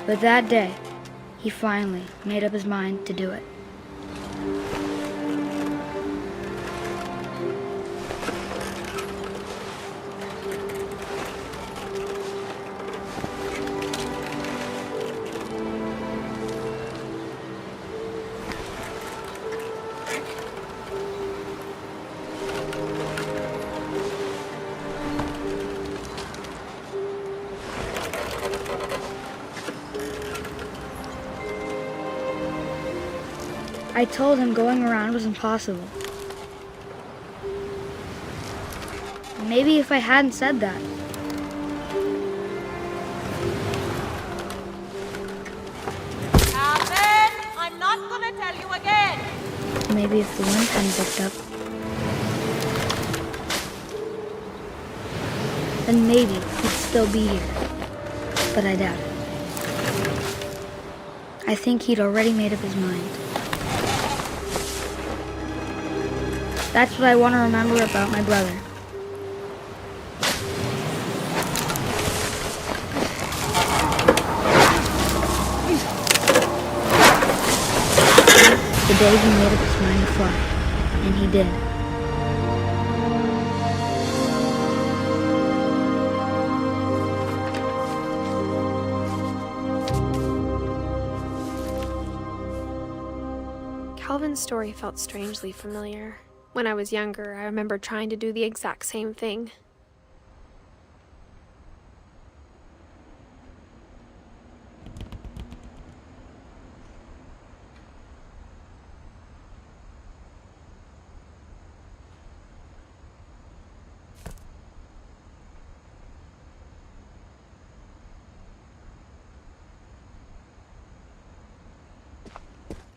But that day, he finally made up his mind to do it. I told him going around was impossible. Maybe if I hadn't said that. Calvin, I'm not gonna tell you again. Maybe if the wind hadn't picked up. Then maybe he'd still be here. But I doubt it. I think he'd already made up his mind. That's what I want to remember about my brother. The day he made up his mind to fly, and he did. Calvin's story felt strangely familiar. When I was younger, I remember trying to do the exact same thing.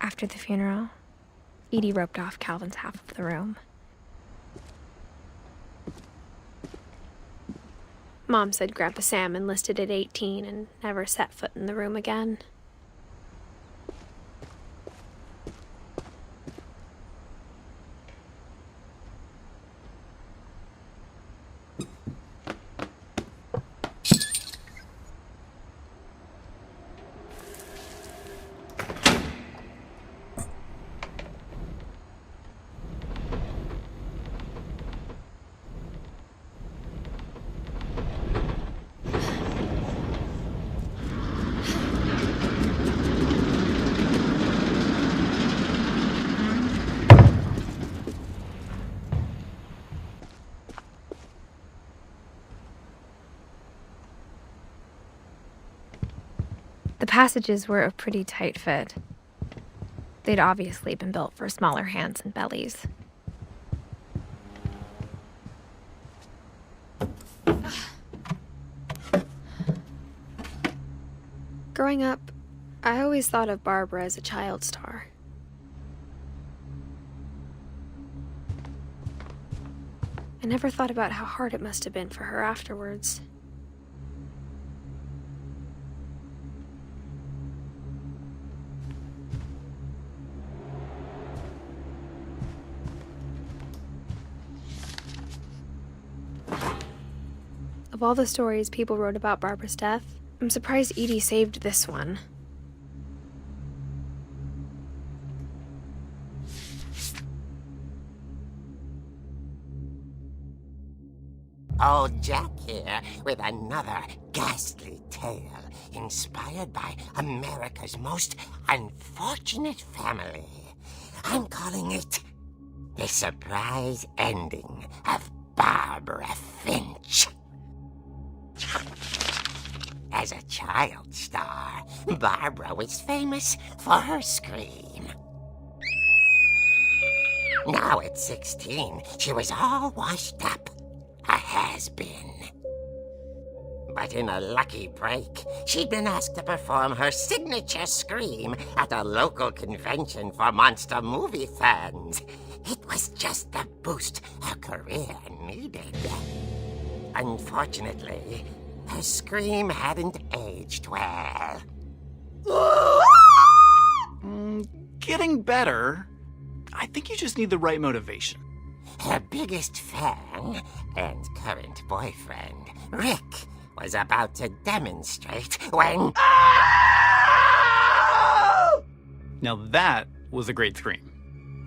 After the funeral, Edith roped off Calvin's half of the room. Mom said Grandpa Sam enlisted at 18 and never set foot in the room again. The passages were a pretty tight fit. They'd obviously been built for smaller hands and bellies. Growing up, I always thought of Barbara as a child star. I never thought about how hard it must have been for her afterwards. Of all the stories people wrote about Barbara's death, I'm surprised Edith saved this one. Old Jack here with another ghastly tale inspired by America's most unfortunate family. I'm calling it The Surprise Ending of Barbara Finch. As a child star, Barbara was famous for her scream. Now at 16, she was all washed up, a has-been. But in a lucky break, she'd been asked to perform her signature scream at a local convention for monster movie fans. It was just the boost her career needed. Unfortunately, her scream hadn't aged well. Getting better. I think you just need the right motivation. Her biggest fan and current boyfriend, Rick, was about to demonstrate when... Now that was a great scream.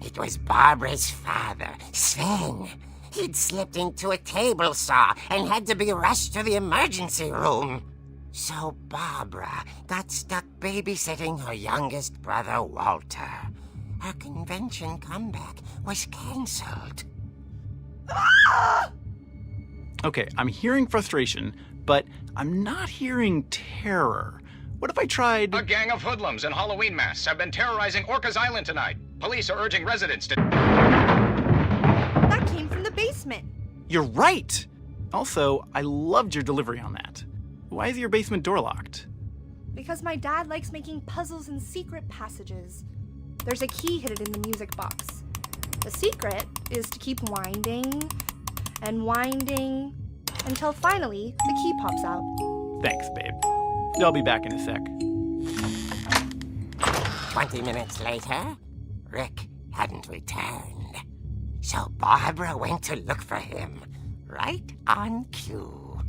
It was Barbara's father, Sven. He'd slipped into a table saw and had to be rushed to the emergency room. So Barbara got stuck babysitting her youngest brother, Walter. Her convention comeback was cancelled. Okay, I'm hearing frustration, but I'm not hearing terror. What if I tried... A gang of hoodlums in Halloween masks have been terrorizing Orcas Island tonight. Police are urging residents to... That came from the basement. You're right! Also, I loved your delivery on that. Why is your basement door locked? Because my dad likes making puzzles and secret passages. There's a key hidden in the music box. The secret is to keep winding and winding until finally the key pops out. Thanks, babe. I'll be back in a sec. 20 minutes later, Rick hadn't returned. So Barbara went to look for him, right on cue.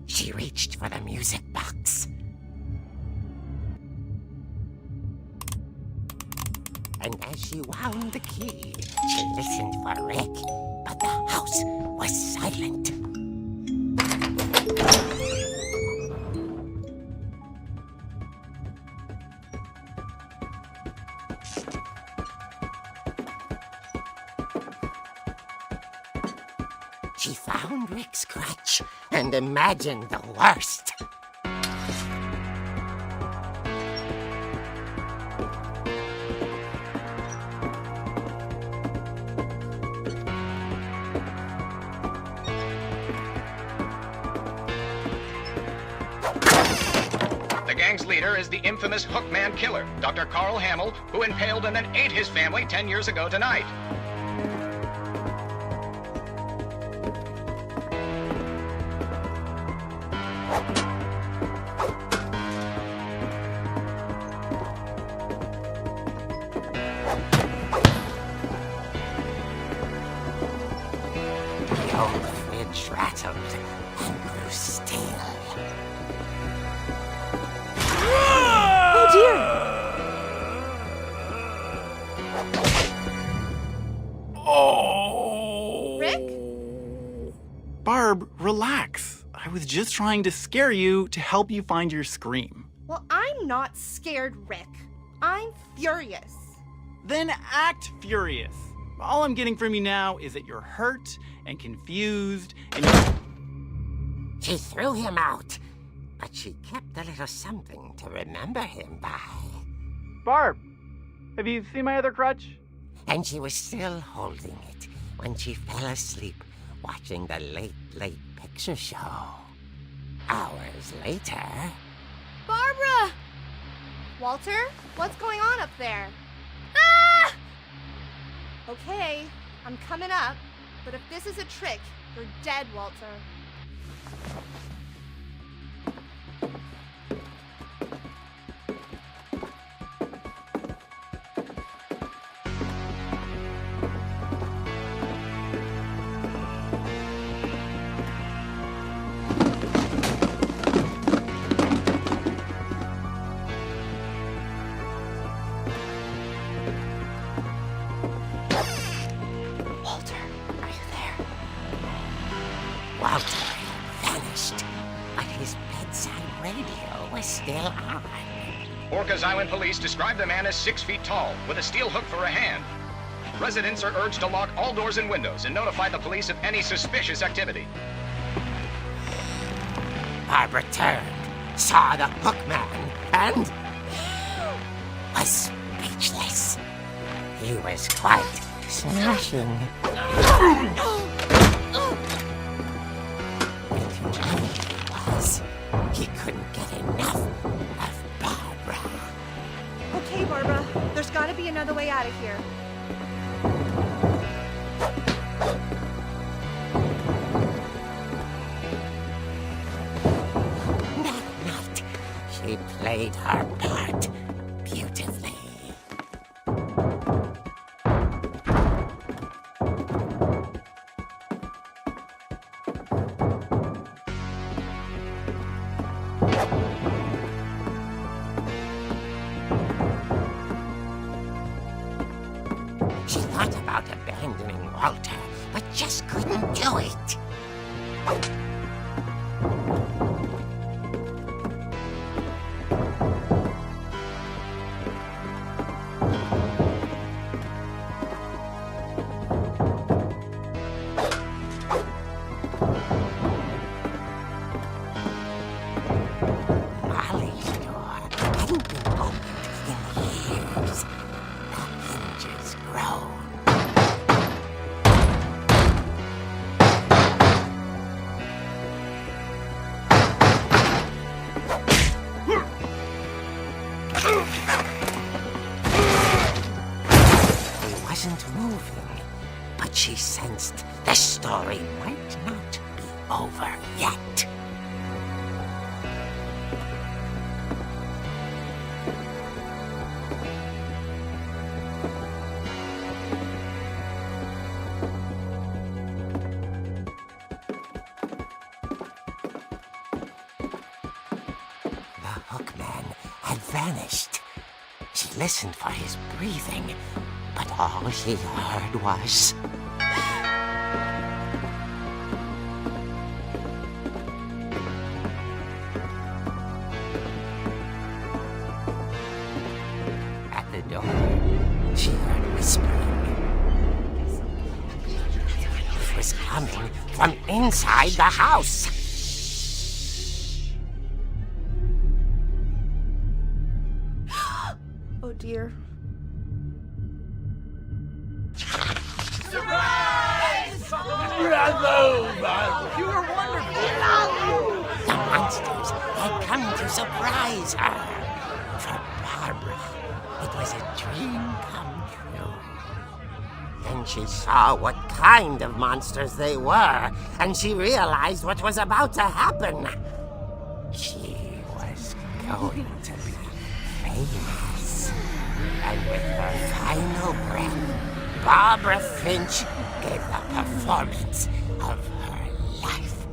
She reached for the music box. And as she wound the key, she listened for Rick, but the house was silent. She found Rick's crutch and imagined the worst. The gang's leader is the infamous Hookman killer, Dr. Carl Hamill, who impaled and then ate his family 10 years ago tonight. The old fridge rattled and grew still. Oh dear! Oh! Rick? Barb, relax. I was just trying to scare you to help you find your scream. Well, I'm not scared, Rick. I'm furious. Then act furious. All I'm getting from you now is that you're hurt and confused and She threw him out, but she kept a little something to remember him by. Barb, have you seen my other crutch? And she was still holding it when she fell asleep watching the Late Late Picture Show. Hours later... Barbara! Walter, what's going on up there? Ah! Okay, I'm coming up, but if this is a trick, you're dead, Walter. Walter, are you there? Walter had vanished, but his bedside radio was still on. Orcas Island police describe the man as 6 feet tall, with a steel hook for a hand. Residents are urged to lock all doors and windows and notify the police of any suspicious activity. Barbara turned, saw the hookman, and was speechless. He was quite smashing. He couldn't get enough of Barbara. Okay, Barbara, there's gotta be another way out of here. That night, she played her part beautifully. just couldn't do it. Molly's door hadn't been opened in years. The hinges groaned. He wasn't moving, but she sensed the story might not be over yet. The hookman had vanished. She listened for his breathing, but all she heard was... At the door, she heard whispering. It was coming from inside the house. Oh dear. The monsters had come to surprise her. For Barbara, it was a dream come true. Then she saw what kind of monsters they were, and she realized what was about to happen. She was going to be famous. And with her final breath, Barbara Finch gave the performance of her life.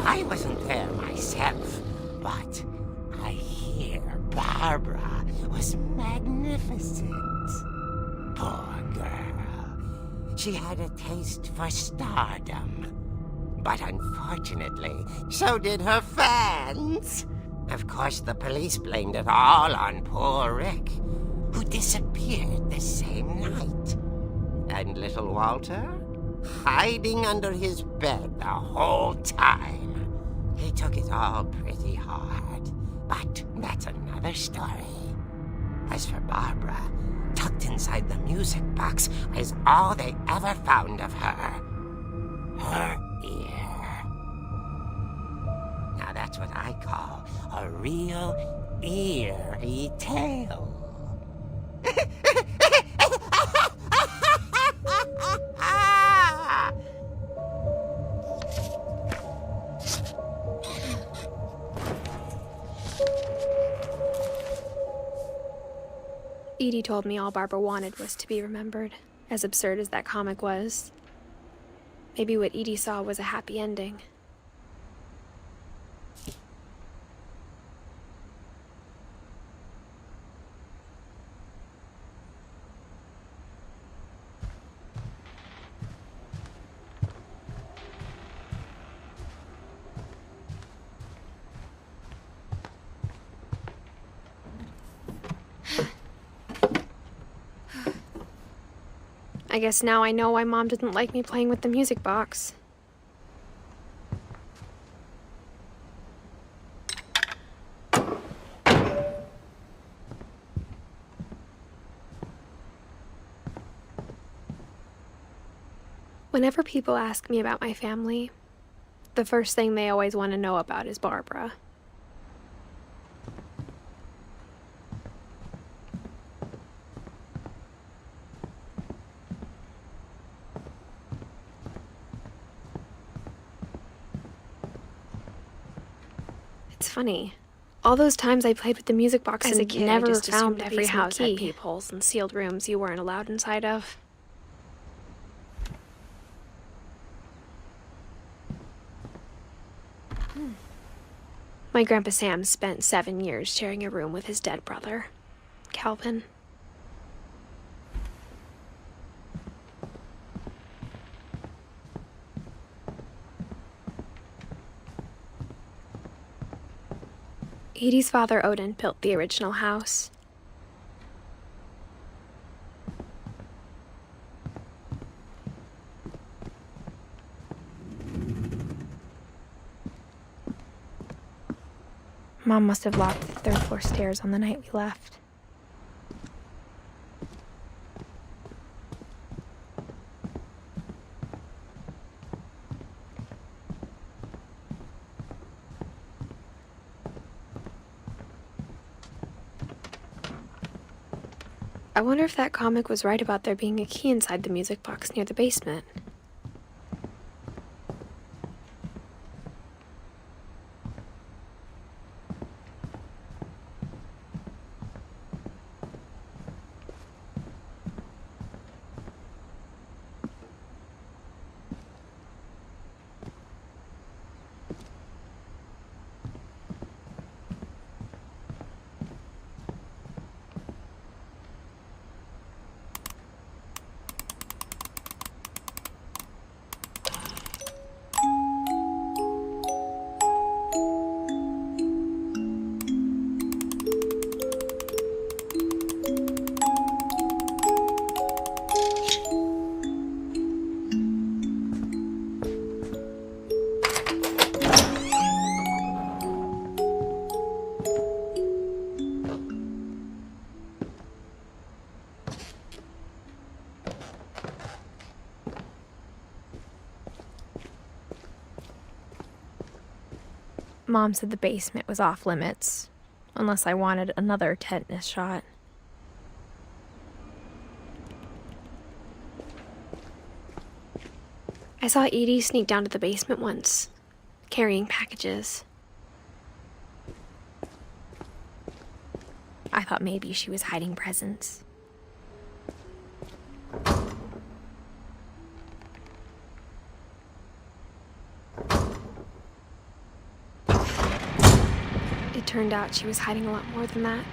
I wasn't there myself, but I hear Barbara was magnificent. Poor girl. She had a taste for stardom. But unfortunately, so did her fans. Of course, the police blamed it all on poor Rick, who disappeared the same night. And little Walter? Hiding under his bed the whole time. He took it all pretty hard, but that's another story. As for Barbara, tucked inside the music box is all they ever found of her. Her ear. Now that's what I call a real eerie tale. Edie told me all Barbara wanted was to be remembered, as absurd as that comic was. Maybe what Edie saw was a happy ending. I guess now I know why Mom didn't like me playing with the music box. Whenever people ask me about my family, the first thing they always want to know about is Barbara. It's funny. All those times I played with the music box as a kid, never I just found every house had peepholes and sealed rooms you weren't allowed inside of. My Grandpa Sam spent 7 years sharing a room with his dead brother, Calvin. Edie's father, Odin, built the original house. Mom must have locked the third-floor stairs on the night we left. I wonder if that comic was right about there being a key inside the music box near the basement. Mom said the basement was off limits, unless I wanted another tetanus shot. I saw Edie sneak down to the basement once, carrying packages. I thought maybe she was hiding presents. It turned out she was hiding a lot more than that.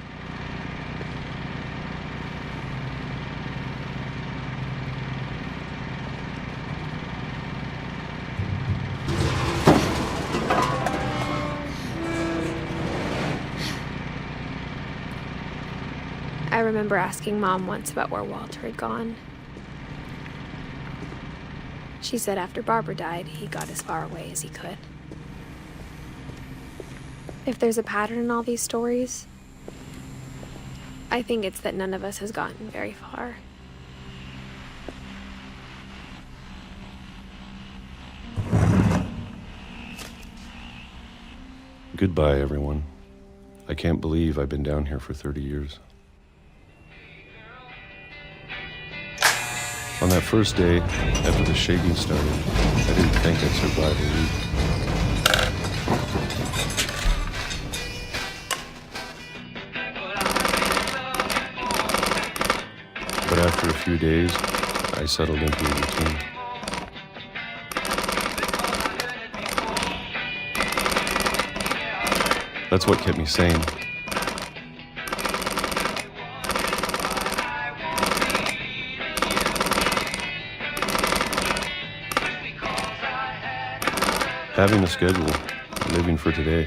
I remember asking Mom once about where Walter had gone. She said after Barbara died, he got as far away as he could. If there's a pattern in all these stories, I think it's that none of us has gotten very far. Goodbye, everyone. I can't believe I've been down here for 30 years. On that first day, after the shaking started, I didn't think I'd survive a week. But after a few days, I settled into a routine. That's what kept me sane. Having a schedule, living for today.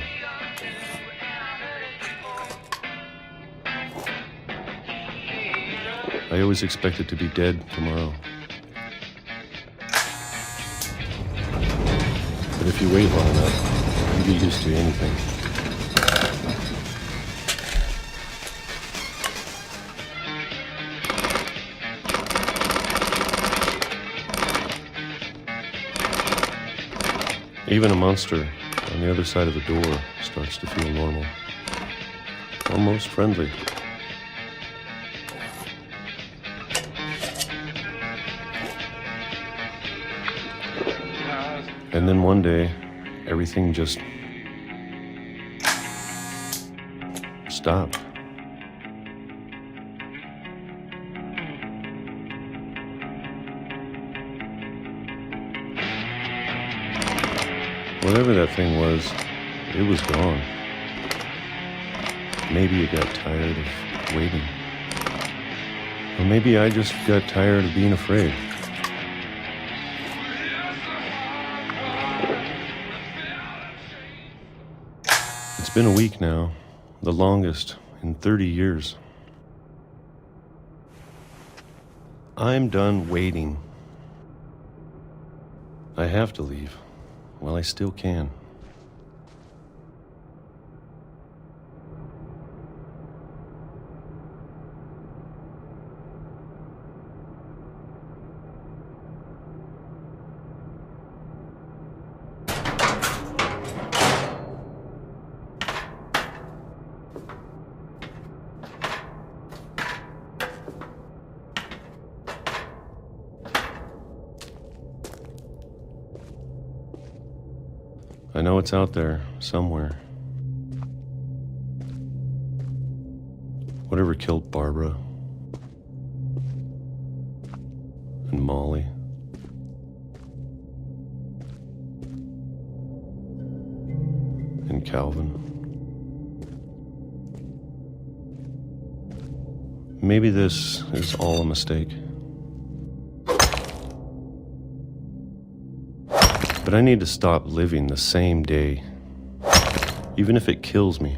I always expected to be dead tomorrow. But if you wait long enough, you get used to anything. Even a monster on the other side of the door starts to feel normal, almost friendly. And then one day, everything just stopped. Whatever that thing was, it was gone. Maybe it got tired of waiting. Or maybe I just got tired of being afraid. It's been a week now, The longest in 30 years. I'm done waiting. I have to leave while I still can. I know it's out there, somewhere. Whatever killed Barbara and Molly. And Calvin. Maybe this is all a mistake. But I need to stop living the same day, even if it kills me.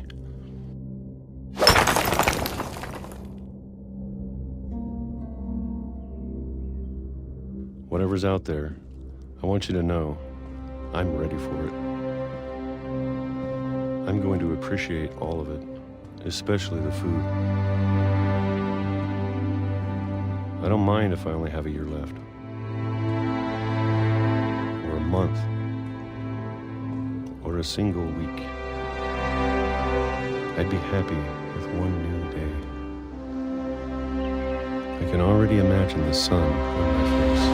Whatever's out there, I want you to know I'm ready for it. I'm going to appreciate all of it, especially the food. I don't mind if I only have a year left. Month or a single week. I'd be happy with one new day. I can already imagine the sun on my face.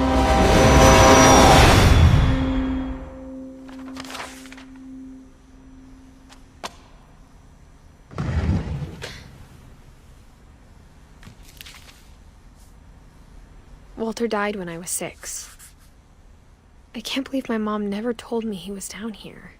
Walter died when I was 6. I can't believe my mom never told me he was down here.